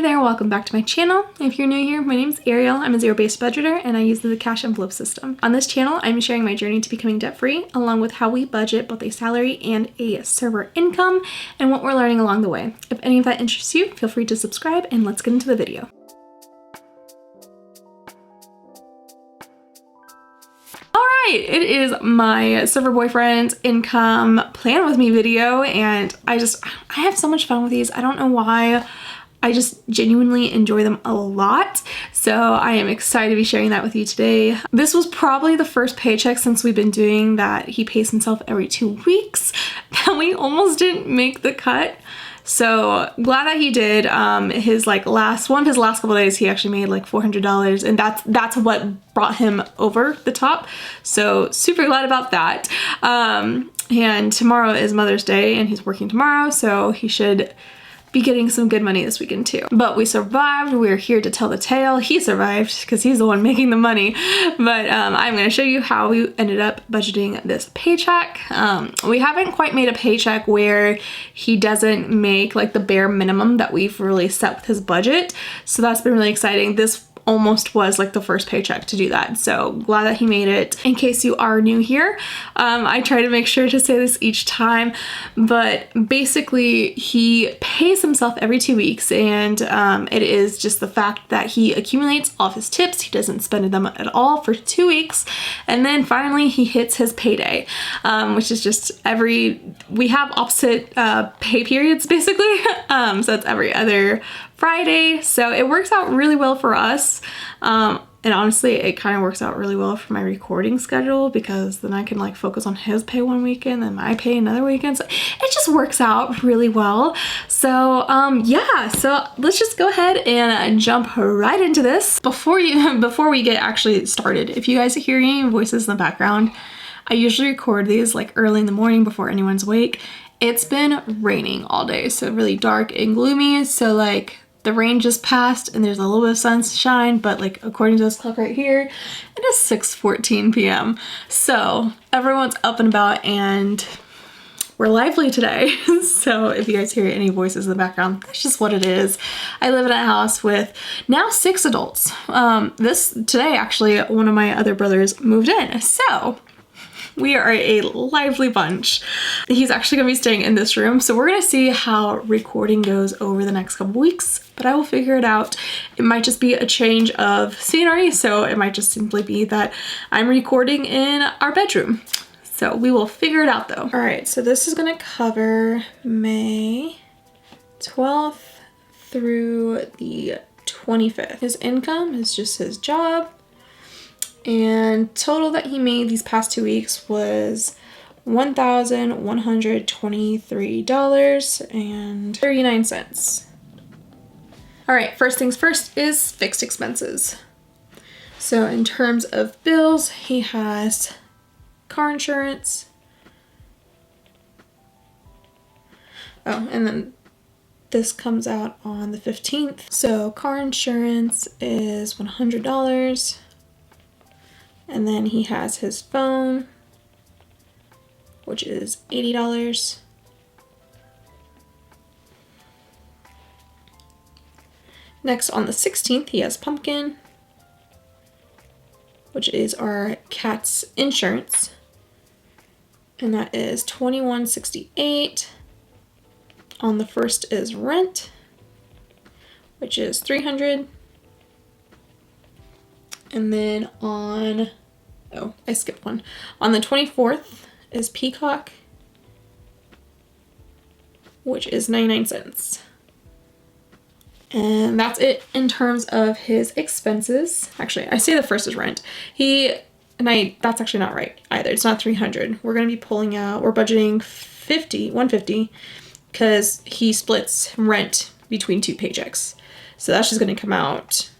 there, welcome back to my channel. If you're new here, my name is Ariel. I'm a zero-based budgeter and I use the cash envelope system. On this channel, I'm sharing my journey to becoming debt-free, along with how we budget both a salary and a server income, and what we're learning along the way. If any of that interests you, feel free to subscribe and let's get into the video. It is my server boyfriend's income plan with me video, and I have so much fun with these. I don't know why. I just genuinely enjoy them a lot. So I am excited to be sharing that with you today. This was probably the first paycheck since we've been doing that he pays himself every 2 weeks that we almost didn't make the cut. So glad that he did. One of his last couple of days, he actually made like $400, and that's what brought him over the top. So super glad about that. And tomorrow is Mother's Day, and he's working tomorrow, so he should be getting some good money this weekend too. But we survived. We're here to tell the tale. He survived because he's the one making the money. But I'm going to show you how we ended up budgeting this paycheck. We haven't quite made a paycheck where he doesn't make like the bare minimum that we've really set with his budget. So that's been really exciting. This almost was like the first paycheck to do that. So glad that he made it. In case you are new here, I try to make sure to say this each time, but basically he pays himself every 2 weeks, and it is just the fact that he accumulates all of his tips. He doesn't spend them at all for 2 weeks, and then finally he hits his payday, which is just we have opposite pay periods basically. So it's every other Friday, so it works out really well for us, and honestly it kind of works out really well for my recording schedule, because then I can like focus on his pay one weekend and my pay another weekend, so it just works out really well. So yeah, so let's just go ahead and jump right into this. Before we get actually started, if you guys hear any voices in the background, I usually record these like early in the morning before anyone's awake. It's been raining all day, so really dark and gloomy, so like the rain just passed and there's a little bit of sunshine, but like according to this clock right here, it is 6:14 p.m. So everyone's up and about and we're lively today. So if you guys hear any voices in the background, that's just what it is. I live in a house with now 6 adults. Today actually one of my other brothers moved in. So we are a lively bunch. He's actually gonna be staying in this room, so we're gonna see how recording goes over the next couple weeks, but I will figure it out. It might just be a change of scenery, so it might just simply be that I'm recording in our bedroom. So we will figure it out though. All right, so this is gonna cover May 12th through the 25th. His income is just his job. And total that he made these past 2 weeks was $1,123.39. All right, first things first is fixed expenses. So in terms of bills, he has car insurance. Oh, and then this comes out on the 15th. So car insurance is $100. And then he has his phone, which is $80. Next, on the 16th, he has Pumpkin, which is our cat's insurance, and that is $21.68. On the 1st is rent, which is $300. And then I skipped one. On the 24th is Peacock, which is 99 cents. And that's it in terms of his expenses. Actually, I say the first is rent. That's actually not right either. It's not 300. We're gonna be we're budgeting $150 because he splits rent between 2 paychecks. So that's just gonna come out,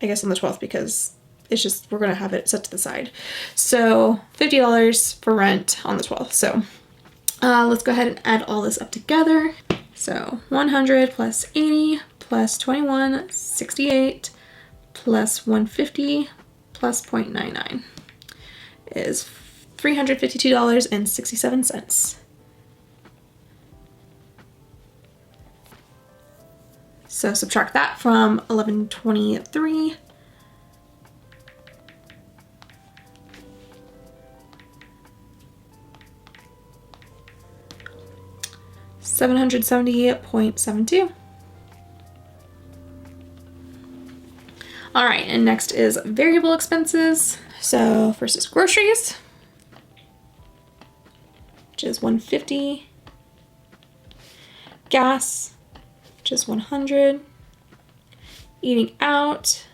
I guess, on the 12th, because it's just, we're gonna have it set to the side. So $50 for rent on the 12th. So let's go ahead and add all this up together. So 100 plus 80 plus 21.68 plus 150 plus 0.99 is $352.67. So subtract that from 1123. $770.72. All right, and next is variable expenses. So first is groceries, which is $150. Gas, which is $100. Eating out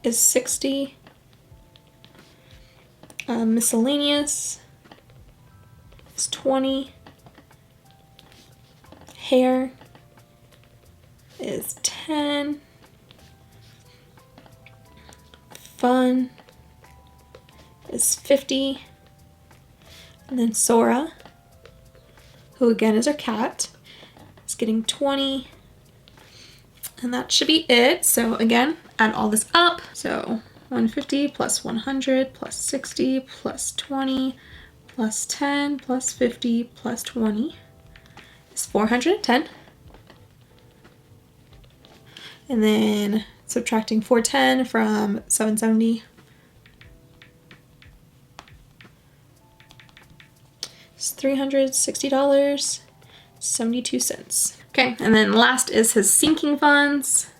is $60. Miscellaneous is $20. Hair is $10. Fun is $50. And then Sora, who again is our cat, is getting $20. And that should be it. So again, add all this up. So 150 plus 100 plus 60 plus 20 plus 10 plus 50 plus 20 is 410. And then subtracting 410 from 770 is $360.72. Okay, and then last is his sinking funds.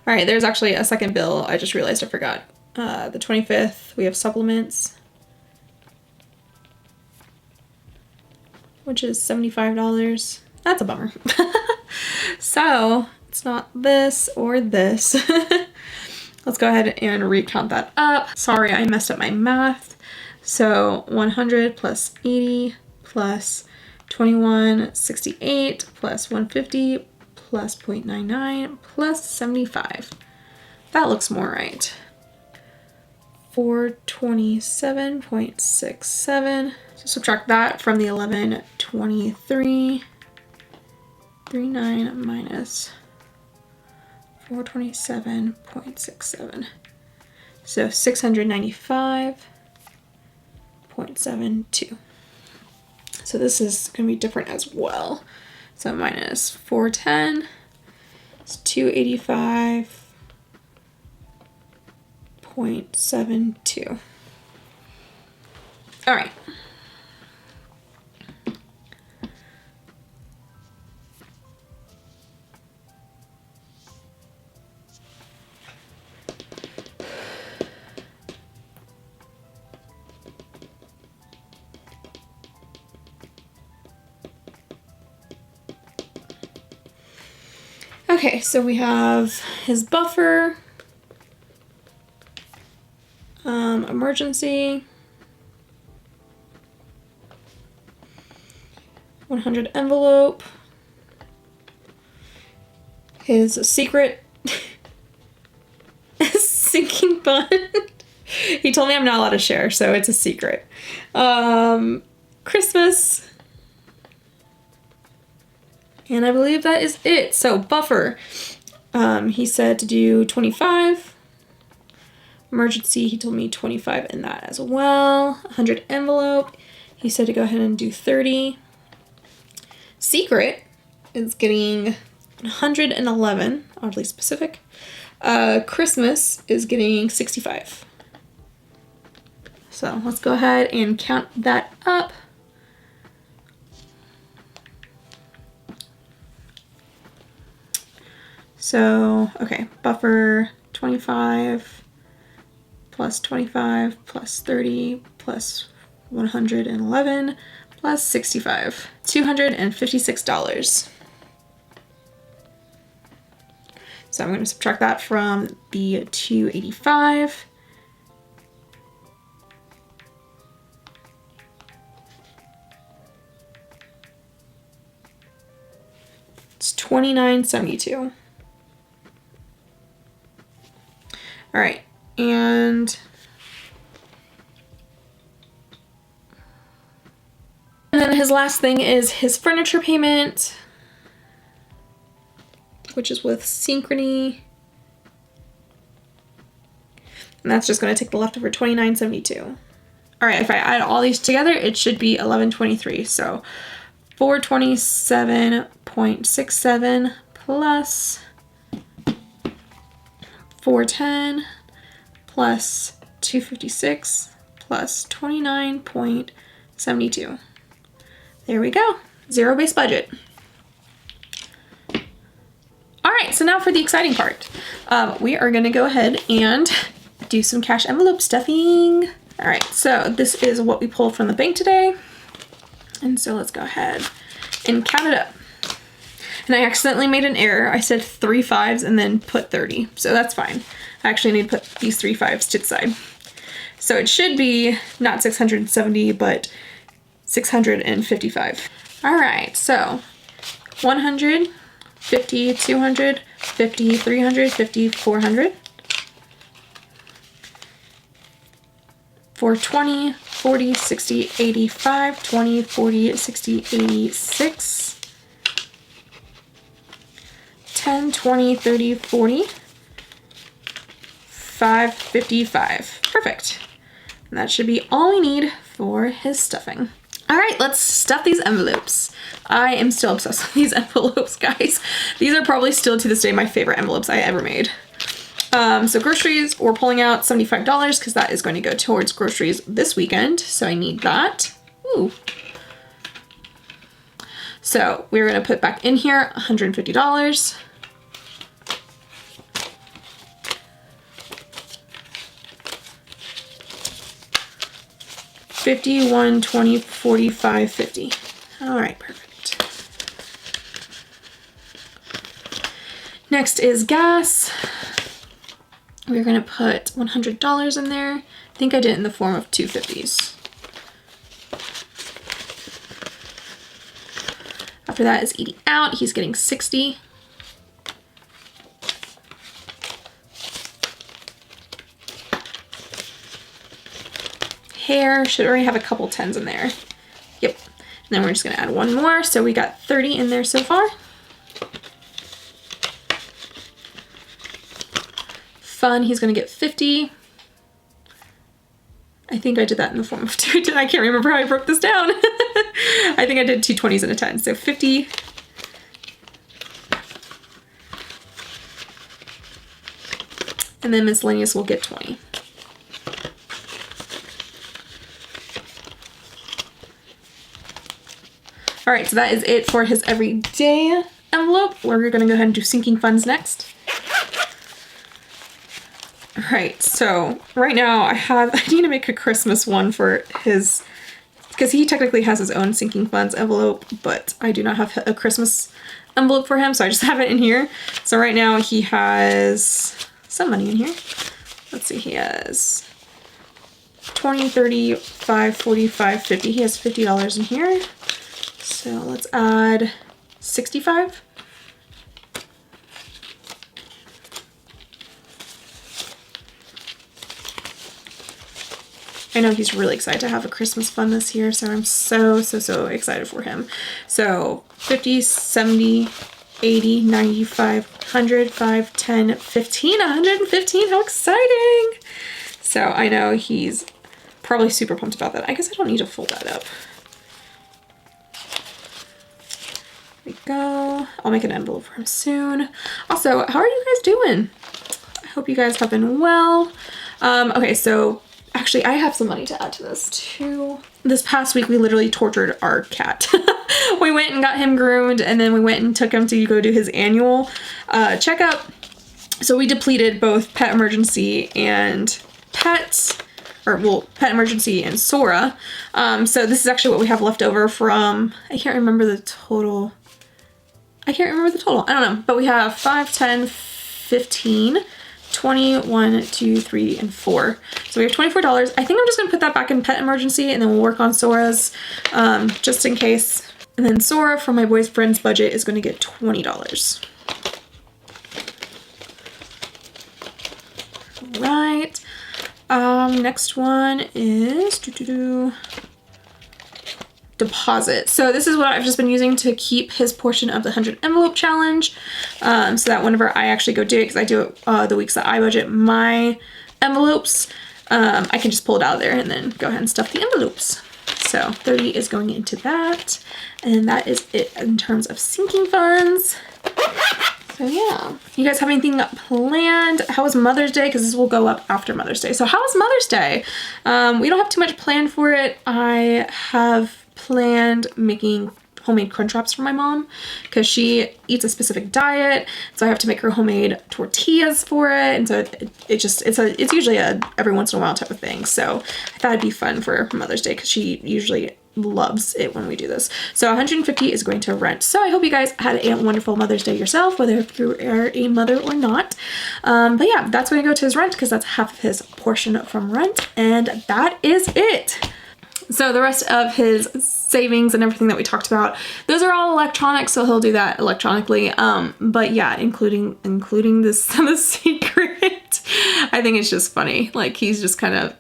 All right, there's actually a second bill. I just realized I forgot. The 25th, we have supplements, which is $75. That's a bummer. So it's not this or this. Let's go ahead and recount that up. Sorry, I messed up my math. So 100 plus 80 plus 2168 plus 150 plus 0.99 plus 75. That looks more right. 427.67. So subtract that from the 1123. 39 minus 427.67. So 695.72. So this is going to be different as well. So minus 410 is 285.72. All right. Okay, so we have his buffer, emergency, 100 envelope, his secret sinking fund. He told me I'm not allowed to share, so it's a secret. Christmas. And I believe that is it. So buffer, he said to do 25. Emergency, he told me 25 in that as well. 100 envelope, he said to go ahead and do 30. Secret is getting 111, oddly specific. Christmas is getting 65. So let's go ahead and count that up. So, okay, buffer 25 plus 25 plus 30 plus 111 plus 65, $256. So I'm going to subtract that from the 285. It's $29.72. All right, and then his last thing is his furniture payment, which is with Synchrony. And that's just going to take the leftover $29.72. All right, if I add all these together, it should be 1123. So 427.67 plus 410 plus 256 plus 29.72. There we go. Zero-based budget. All right, so now for the exciting part. We are gonna go ahead and do some cash envelope stuffing. All right, so this is what we pulled from the bank today. And so let's go ahead and count it up. And I accidentally made an error. I said 3 5s and then put 30. So that's fine. I actually need to put these 3 5s to the side. So it should be not 670, but 655. All right, so 100, 50, 200, 50, 300, 50, 400. 420, 40, 60, 85, 20, 40, 60, 86, 10, 20, 30, 40, 555. Perfect. And that should be all we need for his stuffing. All right, let's stuff these envelopes. I am still obsessed with these envelopes, guys. These are probably still to this day my favorite envelopes I ever made. So groceries, we're pulling out $75 because that is going to go towards groceries this weekend. So I need that. Ooh. So we're going to put back in here $150. $51, $20, $45, $50. All right, perfect. Next is gas. We're gonna put $100 in there. I think I did it in the form of 250s. After that is eating out. He's getting 60. Hair should already have a couple 10s in there. Yep. And then we're just gonna add one more. So we got 30 in there so far. Fun, he's gonna get 50. I think I did that in the form of 2. I can't remember how I broke this down. I think I did 2 20s and a 10. So 50. And then miscellaneous will get 20. All right, so that is it for his everyday envelope. We're gonna go ahead and do sinking funds next. All right, so right now I need to make a Christmas one for his, because he technically has his own sinking funds envelope, but I do not have a Christmas envelope for him, so I just have it in here. So right now he has some money in here. Let's see, he has 20, 30, 5, 45, 50. He has $50 in here. So let's add 65. I know he's really excited to have a Christmas fund this year, so I'm so excited for him. So 50, 70, 80, 95, 100, 5, 10, 15, 115. How exciting! So I know he's probably super pumped about that. I guess I don't need to fold that up. There we go. I'll make an envelope for him soon. Also, how are you guys doing? I hope you guys have been well. Okay, so actually, I have some money to add to this too. This past week, we literally tortured our cat. We went and got him groomed, and then we went and took him to go do his annual checkup. So we depleted both Pet Emergency and Pet Emergency and Sora. So this is actually what we have left over from, I can't remember the total. I don't know, but we have 5, 10, 15, 20, 1, 2, 3, and 4. So we have $24. I think I'm just gonna put that back in Pet Emergency, and then we'll work on Sora's just in case. And then Sora, from my boyfriend's budget, is gonna get $20. Right. Next one is deposit. So this is what I've just been using to keep his portion of the 100 envelope challenge, so that whenever I actually go do it, because I do it the weeks that I budget my envelopes, I can just pull it out of there and then go ahead and stuff the envelopes. So 30 is going into that. And that is it in terms of sinking funds. So yeah. You guys have anything planned? How was Mother's Day? Because this will go up after Mother's Day. So how was Mother's Day? We don't have too much planned for it. I have planned making homemade crunch wraps for my mom because she eats a specific diet, so I have to make her homemade tortillas for it, and so it's usually a every once in a while type of thing. So I thought it'd be fun for Mother's Day because she usually loves it when we do this. So 150 is going to rent. So I hope you guys had a wonderful Mother's Day yourself, whether you are a mother or not. But yeah, that's going to go to his rent because that's half of his portion from rent, and that is it. So the rest of his savings and everything that we talked about, those are all electronic, so he'll do that electronically. But yeah, including this the secret. I think it's just funny. Like, he's just kind of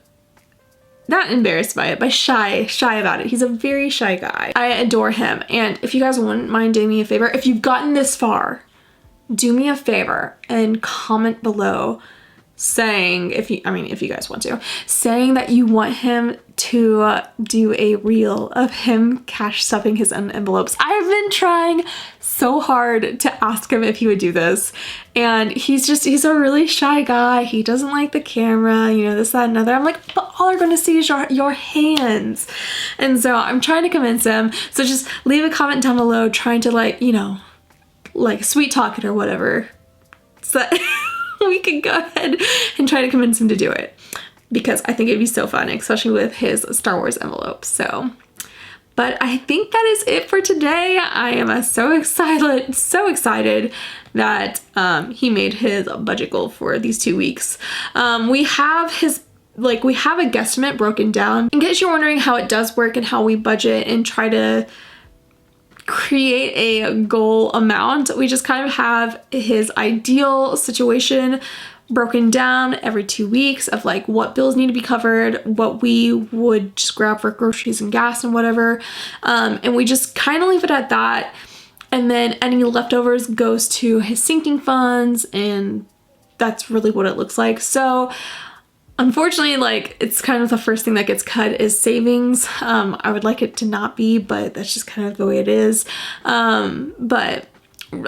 not embarrassed by it, but shy about it. He's a very shy guy. I adore him. And if you guys wouldn't mind doing me a favor, if you've gotten this far, do me a favor and comment below saying, if you guys want to, saying that you want him to do a reel of him cash stuffing his own envelopes. I've been trying so hard to ask him if he would do this, and he's a really shy guy. He doesn't like the camera, you know, this, that, and other. I'm like, but all they're gonna see is your hands. And so I'm trying to convince him. So just leave a comment down below trying to, like, you know, like sweet talk it or whatever, so that we can go ahead and try to convince him to do it, because I think it'd be so fun, especially with his Star Wars envelope. So, but I think that is it for today. I am so excited that he made his budget goal for these 2 weeks. We have a guesstimate broken down. In case you're wondering how it does work and how we budget and try to create a goal amount, we just kind of have his ideal situation broken down every 2 weeks of like what bills need to be covered, what we would just grab for groceries and gas and whatever, and we just kind of leave it at that, and then any leftovers goes to his sinking funds, and that's really what it looks like. So unfortunately, like, it's kind of the first thing that gets cut is savings. I would like it to not be, but that's just kind of the way it is. But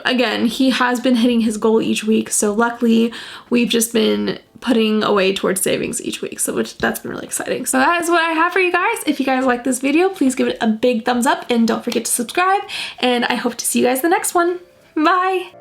again, he has been hitting his goal each week, so luckily we've just been putting away towards savings each week, so that's been really exciting. So that is what I have for you guys. If you guys like this video, please give it a big thumbs up and don't forget to subscribe, and I hope to see you guys in the next one. Bye!